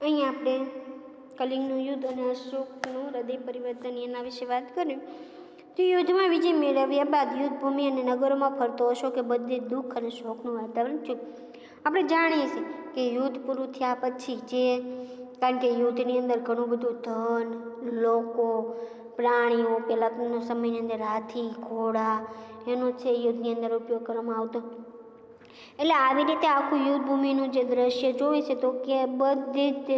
અહીં આપણે કલિંગનું યુદ્ધ અને અશોકનું હૃદય પરિવર્તન એના વિશે વાત કરી. તો યુદ્ધમાં વિજય મેળવ્યા બાદ યુદ્ધભૂમિ અને નગરોમાં ફરતો અશોકે બધે દુઃખ અને શોકનું વાતાવરણ થયું. આપણે જાણીએ છીએ કે યુદ્ધ પૂરું થયા પછી કારણ કે યુદ્ધની અંદર ઘણું બધું ધન, લોકો, પ્રાણીઓ, પહેલાંના સમયની અંદર હાથી, ઘોડા એનો યુદ્ધની અંદર ઉપયોગ કરવામાં આવતો. એટલે આવી રીતે આખું યુદ્ધભૂમિનું જે દ્રશ્ય જોવે છે તો કે બધે જ તે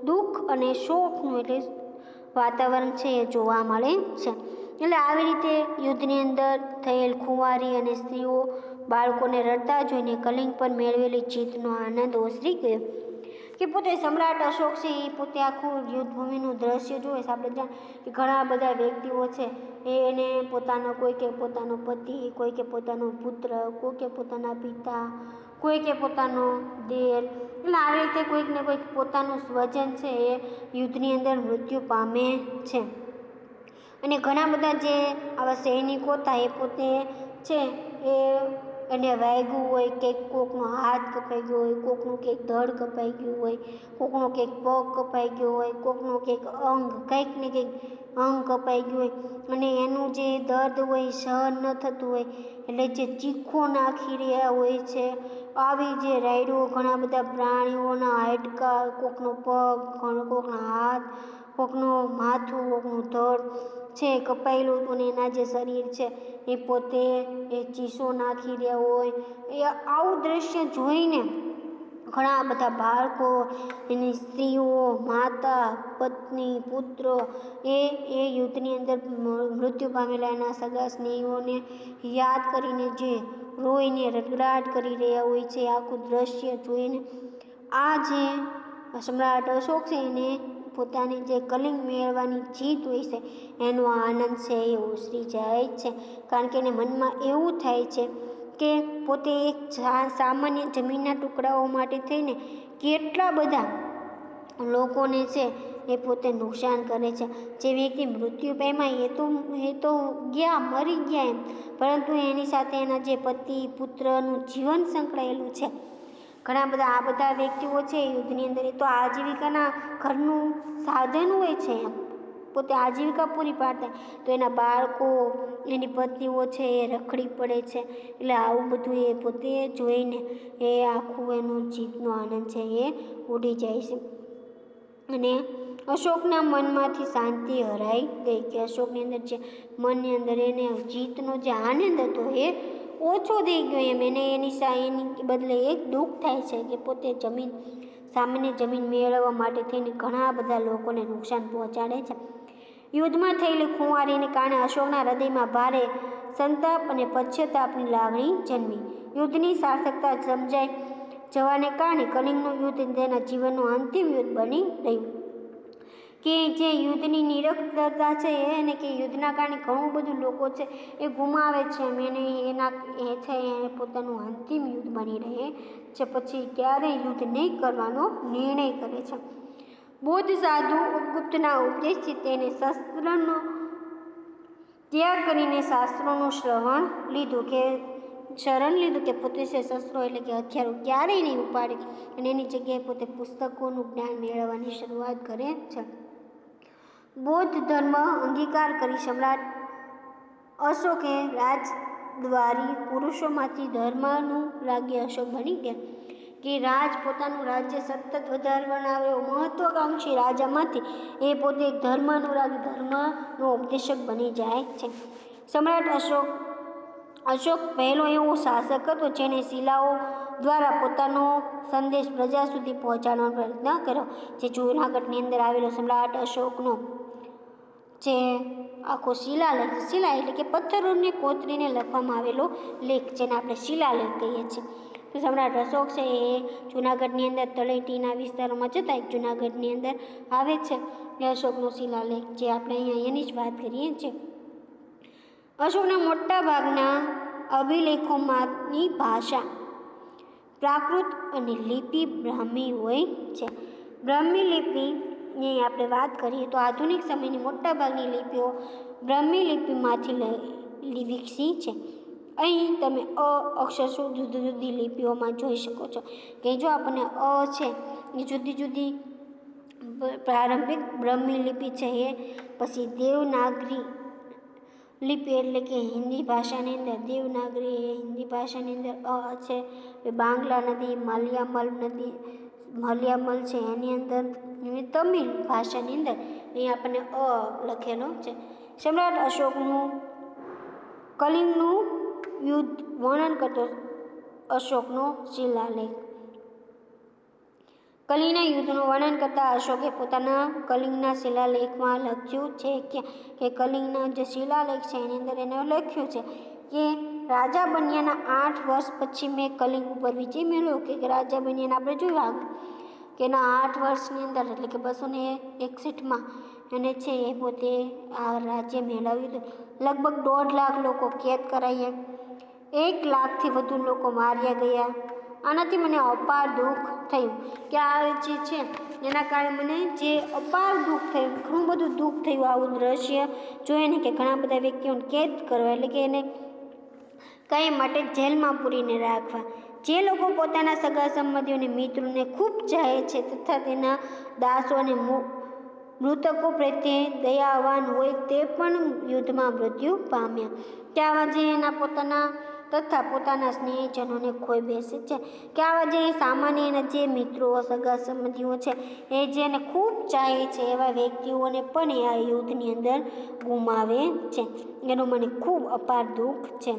દુઃખ અને શોકનું એટલે વાતાવરણ છે એ જોવા મળે છે. એટલે આવી રીતે યુદ્ધની અંદર થયેલ ખુવારી અને સ્ત્રીઓ, બાળકોને રડતા જોઈને કલિંગ પર મેળવેલી જીતનો આનંદ ઓસરી ગયો. કે પોતે સમ્રાટ અશોક છે એ પોતે આખું યુદ્ધભૂમિનું દ્રશ્ય જોવે છે. આપણે કે ઘણા બધા વ્યક્તિઓ છે એને કોઈ કે પોતાનો પતિ, કોઈ કે પોતાનો પુત્ર, કોઈ કે પોતાના પિતા, કોઈ કે પોતાનો દેર, એટલે આવી રીતે કોઈક ને કોઈક પોતાનું સ્વજન છે એ યુદ્ધની અંદર મૃત્યુ પામે છે. અને ઘણા બધા જે આવા સૈનિકો હતા એ પોતે છે એને વાગ્યું હોય, કંઈક કોકનો હાથ કપાઈ ગયો હોય, કોકનું કંઈક ધડ કપાઈ ગયું હોય, કોકનો કંઈક પગ કપાઈ ગયો હોય, કોકનો કંઈક અંગ કંઈક ને કંઈક અંગ કપાઈ ગયું હોય અને એનું જે દર્દ હોય સહન ન થતું હોય એટલે જે ચીખો નાખી રહ્યા હોય છે. આવી જે રાયડો ઘણા બધા પ્રાણીઓના હાડકા, કોકનો પગ, કોકના હાથ, કોકનું માથું, કોકનું ધડ છે કપાયેલું હતું અને એના જે શરીર છે એ પોતે એ ચીસો નાખી રહ્યા હોય. એ આવું દ્રશ્ય જોઈને ઘણા બધા બાળકો, એની સ્ત્રીઓ, માતા, પત્ની, પુત્રો એ યુદ્ધની અંદર મૃત્યુ પામેલા એના સગા સ્નેહીઓને યાદ કરીને જે રોઈને રડગડાટ કરી રહ્યા હોય છે. આખું દ્રશ્ય જોઈને આ જે સમ્રાટ અશોક છે એને પોતાની જે કલિંગ મેળવવાની જીત હોય છે એનો આનંદ છે એ ઓસરી જાય છે. કારણ કે એને મનમાં એવું થાય છે કે પોતે એક સામાન્ય જમીનના ટુકડાઓ માટે થઈને કેટલા બધા લોકોને છે એ પોતે નુકસાન કરે છે. જે વ્યક્તિ મૃત્યુ પામ્યા એ તો મરી ગયા એમ, પરંતુ એની સાથે એના જે પતિ, પુત્રનું જીવન સંકળાયેલું છે. ઘણા બધા આ બધા વ્યક્તિઓ છે યુદ્ધની અંદર એ તો આજીવિકાના ઘરનું સાધન હોય છે એમ, પોતે આજીવિકા પૂરી પાડતા તો એના બાળકો, એની પત્નીઓ છે એ રખડી પડે છે. એટલે આવું બધું એ પોતે જોઈને એ આખું એનું જીતનો આનંદ છે એ ઉડી જાય છે. અને અશોકના મનમાંથી શાંતિ હરાઈ ગઈ કે અશોકની અંદર જે મનની અંદર એને જીતનો જે આનંદ હતો એ ઓછો થઈ ગયો એમ. એની બદલે એક દુઃખ થાય છે કે પોતે સામાન્ય જમીન મેળવવા માટે થઈને ઘણા બધા લોકોને નુકસાન પહોંચાડે છે. યુદ્ધમાં થયેલી ખુવારીને કારણે અશોકના હૃદયમાં ભારે સંતાપ અને પશ્ચાતાપની લાગણી જન્મી. યુદ્ધની સાર્થકતા સમજાઈ જવાને કારણે કલિંગનું યુદ્ધ તેના જીવનનું અંતિમ યુદ્ધ બની રહ્યું. કે જે યુદ્ધની નિરક્ષરતા છે એને કે યુદ્ધના કારણે ઘણું બધું લોકો છે એ ગુમાવે છે એને પોતાનું અંતિમ યુદ્ધ બની રહે છે. પછી ક્યારેય યુદ્ધ નહીં કરવાનો નિર્ણય કરે છે. બૌદ્ધ સાધુ ઉપગુપ્તના ઉપદેશથી તેને શસ્ત્રનો ત્યાગ કરીને શાસ્ત્રોનું શરણ લીધું કે પોતે શસ્ત્રો એટલે કે હથિયારો ક્યારેય નહીં ઉપાડે અને એની જગ્યાએ પોતે પુસ્તકોનું જ્ઞાન મેળવવાની શરૂઆત કરે છે. બૌદ્ધ ધર્મ અંગીકાર કરી સમ્રાટ અશોકે રાજદ્વારી પુરુષોમાંથી ધર્માનુરાગી અશોક બની ગયા. કે પોતાનું રાજ્ય સતત વધારવાના એવો મહત્વાકાંક્ષી રાજામાંથી એ પોતે એક ધર્મનો ઉપદેશક બની જાય છે. સમ્રાટ અશોક પહેલો એવો શાસક હતો જેને શિલાઓ દ્વારા પોતાનો સંદેશ પ્રજા સુધી પહોંચાડવાનો પ્રયત્ન કર્યો. જે જૂનાગઢની અંદર આવેલો સમ્રાટ અશોકનો જે આખો શિલાલેખ, એટલે કે પથ્થરોને કોતરીને લખવામાં આવેલો લેખ જેને આપણે શિલાલેખ કહીએ છીએ. તો સમ્રાટ અશોક છે એ જૂનાગઢની અંદર તળેટીના વિસ્તારોમાં જતાં જૂનાગઢની અંદર આવે છે એ અશોકનો શિલાલેખ જે આપણે અહીંયા એની જ વાત કરીએ છીએ. અશોકના મોટા ભાગના અભિલેખોમાંની ભાષા પ્રાકૃત અને લિપિ બ્રાહ્મી હોય છે. બ્રાહ્મી લિપિની આપણે વાત કરીએ તો આધુનિક સમયની મોટાભાગની લિપિઓ બ્રાહ્મી લિપિમાંથી વિકસી છે. અહીં તમે અ અક્ષર શું જુદી જુદી લિપિઓમાં જોઈ શકો છો કે જો આપણને અ છે એ જુદી જુદી પ્રારંભિક બ્રહ્મી લિપિ છે એ, પછી દેવનાગરી લિપિ એટલે કે હિન્દી ભાષાની અંદર દેવનાગરી એ હિન્દી ભાષાની અંદર અ છે, બાંગ્લા નદી મલયામલ છે એની અંદર, તમિલ ભાષાની અંદર અહીં આપણને અ લખેલો છે. સમ્રાટ અશોકનું કલિંગનું યુદ્ધ વર્ણન કરતો અશોકનો શિલાલેખ. કલિંગના યુદ્ધનું વર્ણન કરતા અશોકે પોતાના કલિંગના શિલાલેખમાં લખ્યું છે કે કલિંગના જે શિલાલેખ છે એની અંદર એને લખ્યું છે કે રાજા બન્યાના 8 વર્ષ પછી મેં કલિંગ ઉપર વિજય મેળવ્યો. કે રાજા બન્યાના આપણે જોયું આગળ કે એના 8 વર્ષની અંદર એટલે કે 261માં એને છે એ પોતે આ રાજ્ય મેળવ્યું હતું. લગભગ 1.5 લાખ લોકો કેદ કરાયા, 1 લાખથી વધુ લોકો માર્યા ગયા. આનાથી મને અપાર દુઃખ થયું કે આ જે છે એના કારણે મને જે અપાર દુઃખ થયું, ઘણું બધું દુઃખ થયું. આવું દ્રશ્ય જોઈને કે ઘણા બધા વ્યક્તિઓને કેદ કરવા એટલે કે એને કંઈ માટે જેલમાં પૂરીને રાખવા. જે લોકો પોતાના સગા સંબંધીઓને મિત્રોને ખૂબ ચાહે છે તથા તેના દાસો અને મૃતકો પ્રત્યે દયાવાન હોય તે પણ યુદ્ધમાં મૃત્યુ પામ્યા. કે આવા જે એના પોતાના તથા પોતાના સ્નેહીજનોને ખોઈ બેસે છે, કે આવા જે સામાન્ય એના જે મિત્રો સગા સંબંધીઓ છે એ જેને ખૂબ ચાહે છે એવા વ્યક્તિઓને પણ એ આ યુદ્ધની અંદર ગુમાવે છે. એનું મને ખૂબ અપાર દુઃખ છે.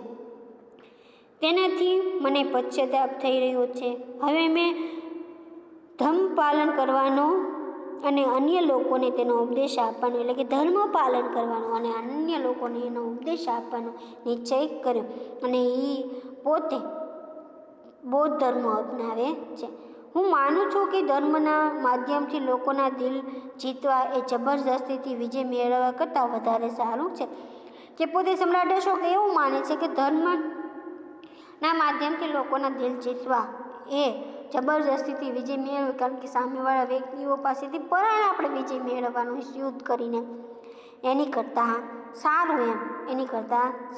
તેનાથી મને પશ્ચાતાપ થઈ રહ્યો છે. હવે મેં ધર્મ પાલન કરવાનો અને અન્ય લોકોને તેનો ઉપદેશ આપવાનો એટલે કે ધર્મ પાલન કરવાનો અને અન્ય લોકોને એનો ઉપદેશ આપવાનો નિશ્ચય કર્યો. અને એ પોતે બૌદ્ધ ધર્મ અપનાવે છે. હું માનું છું કે ધર્મના માધ્યમથી લોકોના દિલ જીતવા એ જબરજસ્તીથી વિજય મેળવવા કરતાં વધારે સારું છે. કે પોતે સમ્રાટ અશોક એવું માને છે કે ધર્મના માધ્યમથી લોકોના દિલ જીતવા એ જબરજસ્તીથી વિજય મેળવે, કારણ કે સામેવાળા વ્યક્તિઓ પાસેથી પરાણે આપણે વિજય મેળવવાનું યુદ્ધ કરીને એની કરતાં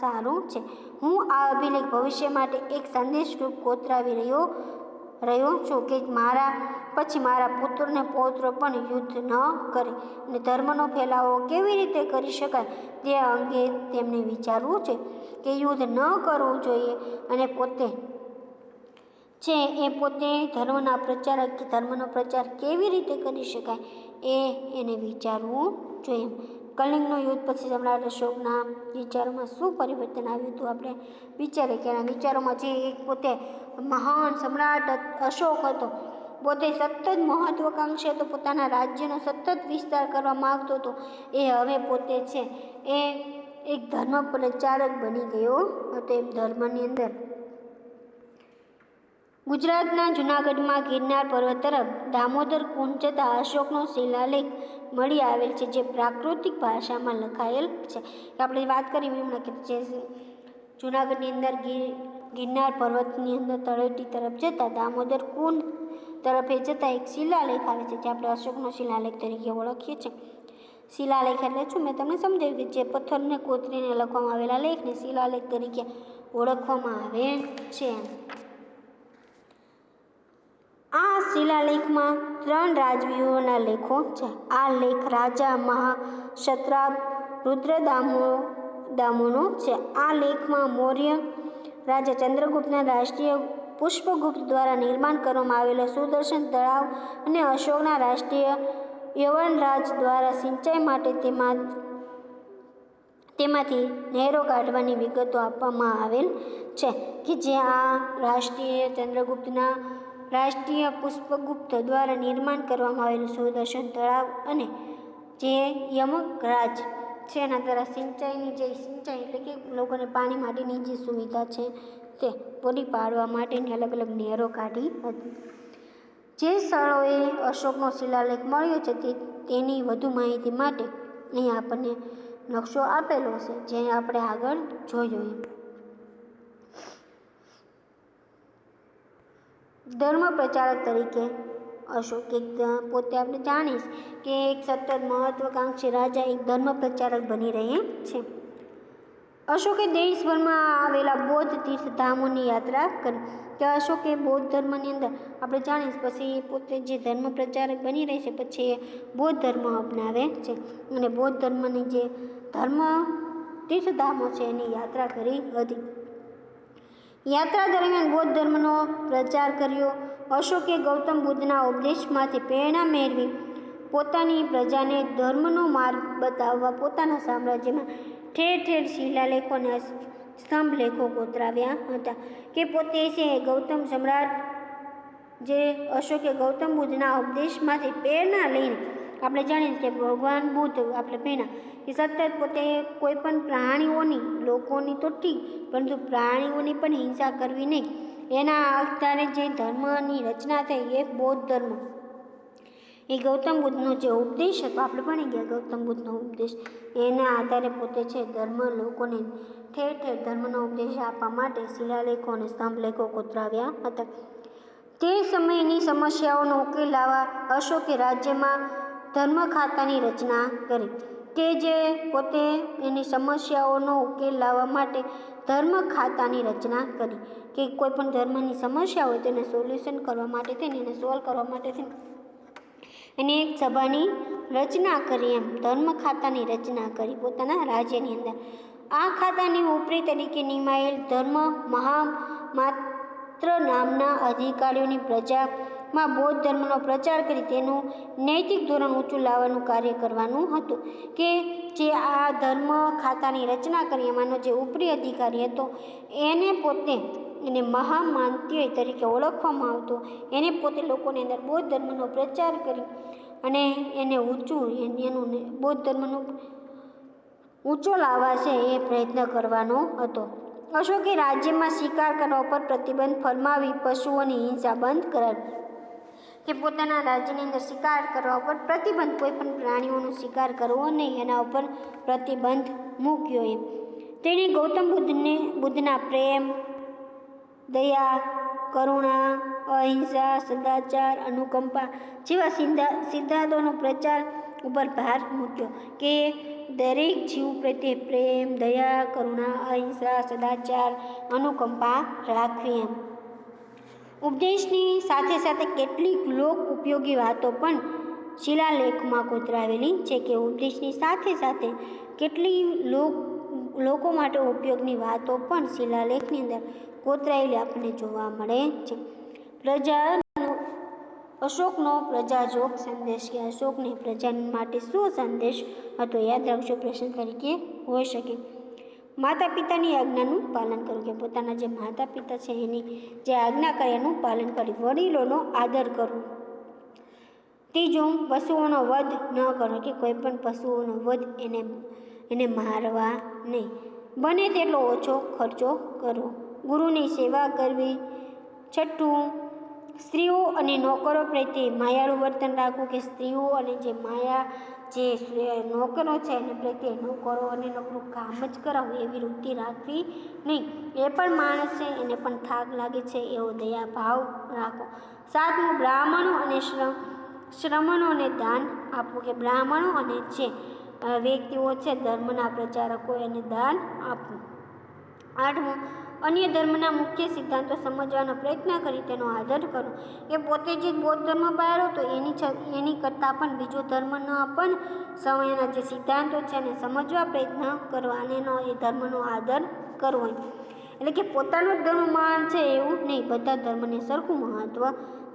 સારું છે. હું આ અભિલેખ ભવિષ્ય માટે એક સંદેશરૂપ કોતરાવી રહ્યો છું કે મારા પછી મારા પુત્રને પૌત્ર પણ યુદ્ધ ન કરે અને ધર્મનો ફેલાવો કેવી રીતે કરી શકાય તે અંગે તેમને વિચારવું છે કે યુદ્ધ ન કરવું જોઈએ અને પોતે ધર્મના પ્રચારક કે ધર્મનો પ્રચાર કેવી રીતે કરી શકાય એને વિચારવું જોઈએ. કલિંગનું યુદ્ધ પછી સમ્રાટ અશોકના વિચારોમાં શું પરિવર્તન આવ્યું હતું આપણે વિચારીએ કે એના વિચારોમાં જે એક પોતે મહાન સમ્રાટ અશોક હતો, પોતે સતત મહત્વાકાંક્ષી હતો, પોતાના રાજ્યનો સતત વિસ્તાર કરવા માગતો હતો, એ હવે પોતે છે એ એક ધર્મ પ્રચારક બની ગયો હતો. એ ધર્મની અંદર ગુજરાતના જૂનાગઢમાં ગિરનાર પર્વત તરફ દામોદર કુંડ જતા અશોકનો શિલાલેખ મળી આવેલ છે, જે પ્રાકૃતિક ભાષામાં લખાયેલ છે. આપણે વાત કરી હમણાં કે જે જૂનાગઢની અંદર ગિરનાર પર્વતની અંદર તળેટી તરફ જતા દામોદર કુંડ તરફે જતા એક શિલાલેખ આવે છે, જે આપણે અશોકનો શિલાલેખ તરીકે ઓળખીએ છીએ. શિલાલેખ એટલે શું મેં તમને સમજાવ્યું કે જે પથ્થરને કોતરીને લખવામાં આવેલા લેખને શિલાલેખ તરીકે ઓળખવામાં આવે છે. આ શિલાલેખમાં 3 રાજવીઓના લેખો છે. આ લેખ રાજા મહાક્ષત્રાપ રુદ્રદામોનો છે. આ લેખમાં મૌર્ય રાજા ચંદ્રગુપ્તના રાષ્ટ્રીય પુષ્પગુપ્ત દ્વારા નિર્માણ કરવામાં આવેલો સુદર્શન તળાવ અને અશોકના રાષ્ટ્રીય યવનરાજ દ્વારા સિંચાઈ માટે તેમાંથી નહેરો કાઢવાની વિગતો આપવામાં આવેલ છે. કે જે આ ચંદ્રગુપ્તના રાષ્ટ્રીય પુષ્પગુપ્ત દ્વારા નિર્માણ કરવામાં આવેલું સુદર્શન તળાવ અને જે યમકરાજ છે એના દ્વારા સિંચાઈ એટલે કે લોકોને પાણી માટેની જે સુવિધા છે તે પૂરી પાડવા માટેની અલગ અલગ નહેરો કાઢી હતી. જે સ્થળોએ અશોકનો શિલાલેખ મળ્યો છે તેની વધુ માહિતી માટે અહીં આપણને નકશો આપેલો છે, જે આપણે આગળ જોયો. ધર્મ પ્રચારક તરીકે અશોક પોતે આપણે જાણીશ કે એક સતત મહત્વાકાંક્ષી રાજા એક ધર્મ પ્રચારક બની રહે છે. અશોકે દેશભરમાં આવેલા બૌદ્ધ તીર્થધામોની યાત્રા કરી. કે અશોકે બૌદ્ધ ધર્મની અંદર આપણે જાણીએ પછી પોતે જે ધર્મ પ્રચારક બની રહે છે, પછી એ બૌદ્ધ ધર્મ અપનાવે છે અને બૌદ્ધ ધર્મની જે ધર્મ તીર્થધામો છે એની યાત્રા કરી હતી. યાત્રા દરમિયાન બૌદ્ધ ધર્મનો પ્રચાર કર્યો. અશોકે ગૌતમ બુદ્ધના ઉપદેશમાંથી પ્રેરણા મેળવી પોતાની પ્રજાને ધર્મનો માર્ગ બતાવવા પોતાના સામ્રાજ્યમાં ઠેર ઠેર શિલાલેખો અને સ્તંભ લેખો કોતરાવ્યા હતા. કે પોતે છે ગૌતમ સમ્રાટ જે અશોકે ગૌતમ બુદ્ધના ઉપદેશમાંથી પ્રેરણા લઈને આપણે જાણીએ કે ભગવાન બુદ્ધ આપણે પ્રેરણા કે સતત પોતે કોઈ પણ પ્રાણીઓની, લોકોની તો ઠીક, પરંતુ પ્રાણીઓની પણ હિંસા કરવી નહીં, એના આધારે જે ધર્મની રચના થઈ એ બૌદ્ધ ધર્મ, એ ગૌતમ બુદ્ધનો જે ઉપદેશ હતો, આપણે ભણી ગયા ગૌતમ બુદ્ધનો ઉપદેશ, એના આધારે પોતે છે ધર્મ લોકોને ઠેર ઠેર ધર્મનો ઉપદેશ આપવા માટે શિલાલેખો અને સ્તંભલેખો કોતરાવ્યા હતા. તે સમયની સમસ્યાઓનો ઉકેલ લાવવા અશોકે રાજ્યમાં ધર્મ ખાતાની રચના કરી. કે જે પોતે એની સમસ્યાઓનો ઉકેલ લાવવા માટે ધર્મ ખાતાની રચના કરી. કે કોઈ પણ ધર્મની સમસ્યા હોય તેને સોલ્યુશન કરવા માટે થઈને એને સોલ્વ કરવા માટે થઈને એની એક સભાની રચના કરી, એમ ધર્મ ખાતાની રચના કરી પોતાના રાજ્યની અંદર. આ ખાતાની ઉપરી તરીકે નિમાયેલ ધર્મ મહામાત્ર નામના અધિકારીઓની પ્રજામાં બૌદ્ધ ધર્મનો પ્રચાર કરી તેનું નૈતિક ધોરણ ઊંચું લાવવાનું કાર્ય કરવાનું હતું. કે જે આ ધર્મ ખાતાની રચના કરી એમાંનો જે ઉપરી અધિકારી હતો એને પોતે એને મહામાત્ય તરીકે ઓળખવામાં આવતો, એને પોતે લોકોની અંદર બૌદ્ધ ધર્મનો પ્રચાર કરી અને એને ઊંચું એનું બૌદ્ધ ધર્મનું ઊંચો લાવવા છે એ પ્રયત્ન કરવાનો હતો. અશોકે રાજ્યમાં શિકાર કરવા પર પ્રતિબંધ ફરમાવી પશુઓની હિંસા બંધ કરાવી. કે પોતાના રાજ્યની અંદર શિકાર કરવા ઉપર પ્રતિબંધ, કોઈ પણ પ્રાણીઓનો શિકાર કરવો નહીં એના ઉપર પ્રતિબંધ મૂક્યો. એમ તેણે ગૌતમ બુદ્ધના પ્રેમ, દયા, કરુણા, અહિંસા, સદાચાર, અનુકંપા જેવા સિદ્ધાંતોનો પ્રચાર ઉપર ભાર મૂક્યો. કે દરેક જીવ પ્રત્યે પ્રેમ, દયા, કરુણા, અહિંસા, સદાચાર, અનુકંપા રાખવી. એમ ઉપદેશની સાથે સાથે કેટલીક લોક ઉપયોગી વાતો પણ શિલાલેખમાં કોતરાવેલી છે. કે ઉપદેશની સાથે સાથે કેટલી લોકો માટે ઉપયોગની વાતો પણ શિલાલેખની અંદર કોતરાયેલી આપણને જોવા મળે છે. અશોકનો પ્રજાજોગ સંદેશ, કે અશોકને પ્રજા માટે શું સંદેશ હતો, યાદ રાખજો, પ્રશ્ન તરીકે હોઈ શકે. માતા પિતાની આજ્ઞાનું પાલન કરવું, કે પોતાના જે માતા પિતા છે એની જે આજ્ઞા કરે એનું પાલન કરી, વડીલોનો આદર કરવો. ત્રીજું, પશુઓનો વધ ન કરવો, કે કોઈ પણ પશુઓનો વધ એને મારવા નહીં, બને તેટલો ઓછો ખર્ચો કરવો. ગુરુની સેવા કરવી. છઠ્ઠું, સ્ત્રીઓ અને નોકરો પ્રત્યે માયાળું વર્તન રાખવું, કે સ્ત્રીઓ અને જે નોકરો છે એને પ્રત્યે નોકરો અને નોકરું કામ જ કરાવવું એવી વૃત્તિ રાખવી નહીં. એ પણ માણસ છે, એને પણ થાક લાગે છે એવો દયાભાવ રાખો. સાતમું, બ્રાહ્મણો અને શ્રમણોને દાન આપવું, કે બ્રાહ્મણો અને જે વ્યક્તિઓ છે ધર્મના પ્રચારકો એને દાન આપવું. આઠમું, અન્ય ધર્મના મુખ્ય સિદ્ધાંતો સમજવાનો પ્રયત્ન કરી તેનો આદર કરવો. એ પોતે જે બૌદ્ધ ધર્મ પાળ્યો તો એની કરતાં પણ બીજો ધર્મના પણ સમયના જે સિદ્ધાંતો છે એને સમજવા પ્રયત્ન કરવા અને એ ધર્મનો આદર કરવો. એટલે કે પોતાનો જ ધર્મ મહાન છે એવું નહીં, બધા ધર્મને સરખું મહત્ત્વ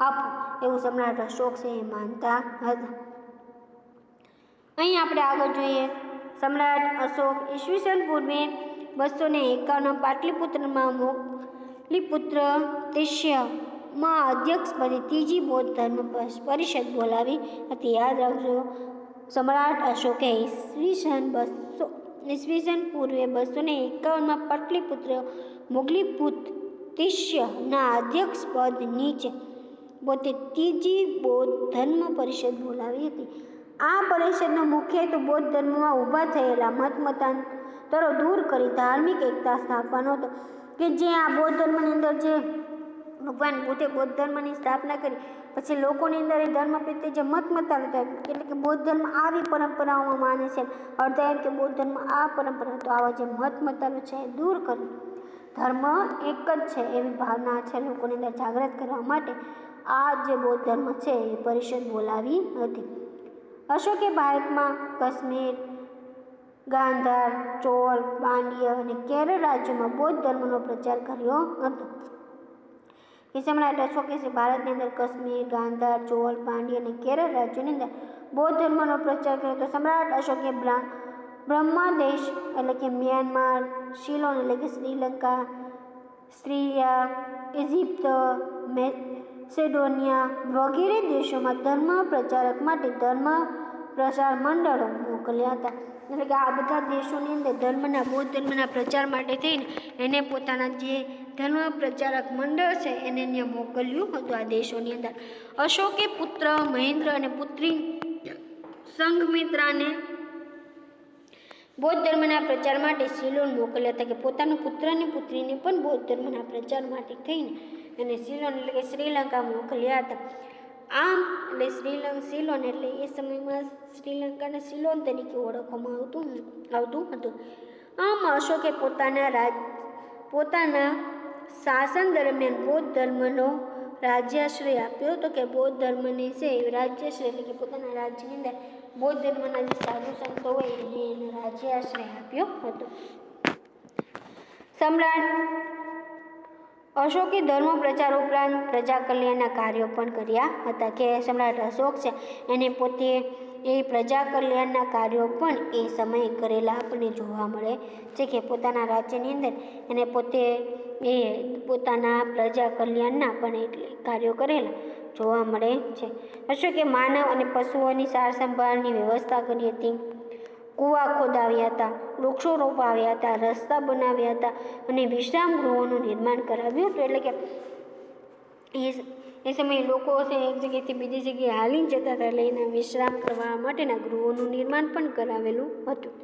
આપવું, એવું સમ્રાટ અશોક છે એ માનતા હતા. અહીં આપણે આગળ જોઈએ, સમ્રાટ અશોક ઈસવીસન પૂર્વે 251 પાટલીપુત્રમાં મોગલીપુત્ર તૈશ્યમાં અધ્યક્ષ પદે ત્રીજી બૌદ્ધ ધર્મ પરિષદ બોલાવી હતી. યાદ રાખજો, સમ્રાટ અશોકે ઈસવીસન પૂર્વે 251માં પાટલીપુત્ર મોગલીપુત્ર તૈશ્યના અધ્યક્ષ પદ નીચે પોતે ત્રીજી બૌદ્ધ ધર્મ પરિષદ બોલાવી હતી. આ પરિષદનો મુખ્ય હેતુ બૌદ્ધ ધર્મમાં ઊભા થયેલા મતમતાંતરો દૂર કરી ધાર્મિક એકતા સ્થાપવાનો હતો. કે જે આ બૌદ્ધ ધર્મની અંદર જે ભગવાન બુદ્ધે બૌદ્ધ ધર્મની સ્થાપના કરી, પછી લોકોની અંદર એ ધર્મ પ્રત્યે જે મતમતાનો થાય, એટલે કે બૌદ્ધ ધર્મ આવી પરંપરાઓમાં માને છે, અડધા એમ કે બૌદ્ધ ધર્મ આ પરંપરા, તો આવા જે મતમતાનો છે એ દૂર કરી ધર્મ એક જ છે એવી ભાવના છે લોકોની અંદર જાગૃત કરવા માટે આ જે બૌદ્ધ ધર્મ છે એ પરિષદ બોલાવી હતી. અશોકે ભારતમાં કાશ્મીર, ગાંધાર, ચોલ, પાંડ્ય અને કેરળ રાજ્યોમાં બૌદ્ધ ધર્મનો પ્રચાર કર્યો હતો. એ સમ્રાટ અશોકે ભારતની અંદર કાશ્મીર, ગાંધાર, ચોલ, પાંડ્ય અને કેરળ રાજ્યોની અંદર બૌદ્ધ ધર્મનો પ્રચાર કર્યો. તો સમ્રાટ અશોકે બ્રહ્મદેશ એટલે કે મ્યાનમાર, સિલોન એટલે કે શ્રીલંકા, સિરિયા, ઇજિપ્ત, મેસેડોનિયા વગેરે દેશોમાં ધર્મ પ્રચારક માટે ધર્મ પ્રચાર મંડળો મોકલ્યા હતા. એટલે કે આ બધા દેશોની અંદર બૌદ્ધ ધર્મના પ્રચાર માટે થઈને એને પોતાના જે ધર્મ પ્રચારક મંડળ છે એને ત્યાં મોકલ્યું હતું આ દેશોની અંદર. અશોકે પુત્ર મહેન્દ્ર અને પુત્રી સંઘમિત્રાને બૌદ્ધ ધર્મના પ્રચાર માટે સિલોન મોકલ્યા હતા, કે પોતાના પુત્ર અને પુત્રીને પણ બૌદ્ધ ધર્મના પ્રચાર માટે થઈને અને સિલોન એટલે કે શ્રીલંકા મોકલ્યા હતા. આમ એટલે સિલોન એટલે એ સમયમાં શ્રીલંકાને સિલોન તરીકે ઓળખવામાં આવતું હતું. આમ અશોકે પોતાના શાસન દરમિયાન બૌદ્ધ ધર્મનો રાજ્યાશ્રય આપ્યો હતો, કે બૌદ્ધ ધર્મને છે રાજ્યાશ્રય એટલે કે પોતાના રાજ્યની અંદર બૌદ્ધ ધર્મના જે સાધુ સંતો હોય એને રાજ્યાશ્રય આપ્યો હતો. સમ્રાટ અશોકે ધર્મ પ્રચાર ઉપરાંત પ્રજા કલ્યાણના કાર્યો પણ કર્યા હતા, કે સમ્રાટ અશોક છે એને પોતે એ પ્રજા કલ્યાણના કાર્યો પણ એ સમયે કરેલા આપણને જોવા મળે છે, કે પોતાના રાજ્યની અંદર એને પોતે એ પોતાના પ્રજા કલ્યાણના પણ એટલે કાર્યો કરેલા જોવા મળે છે. અશોકે માનવ અને પશુઓની સાર સંભાળની વ્યવસ્થા કરી હતી, કૂવા ખોદાવ્યા હતા, વૃક્ષો રોપાવ્યા હતા, રસ્તા બનાવ્યા હતા અને વિશ્રામ ગૃહોનું નિર્માણ કરાવ્યું હતું. એટલે કે એ સમયે લોકો છે એક જગ્યાએથી બીજી જગ્યાએ હાલીને જતા હતા, એટલે એના વિશ્રામ કરવા માટેના ગૃહોનું નિર્માણ પણ કરાવેલું હતું.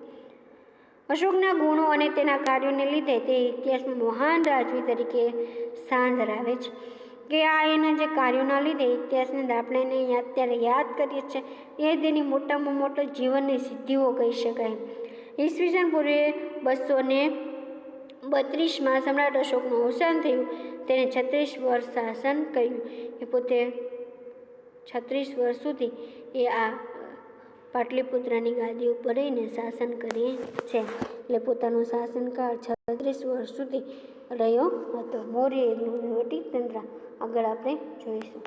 અશોકના ગુણો અને તેના કાર્યોને લીધે તે ઇતિહાસમાં મહાન રાજવી તરીકે સ્થાન ધરાવે છે, કે આ એના જે કાર્યોના લીધે ઇતિહાસની અંદર આપણે એને અત્યારે યાદ કરીએ છીએ એ તેની મોટામાં મોટી જીવનની સિદ્ધિઓ કહી શકાય. ઈસવીસન પૂર્વે 232માં સમ્રાટ અશોકનું અવસાન થયું. તેને 36 વર્ષ શાસન કર્યું. એ પોતે 36 વર્ષ સુધી એ આ પાટલીપુત્રની ગાદી ઉપર રહીને શાસન કરે છે. એટલે પોતાનો શાસનકાળ 36 વર્ષ સુધી રહ્યો હતો. મૌર્ય વહીવટી તંત્ર આગળ આપણે જોઈશું.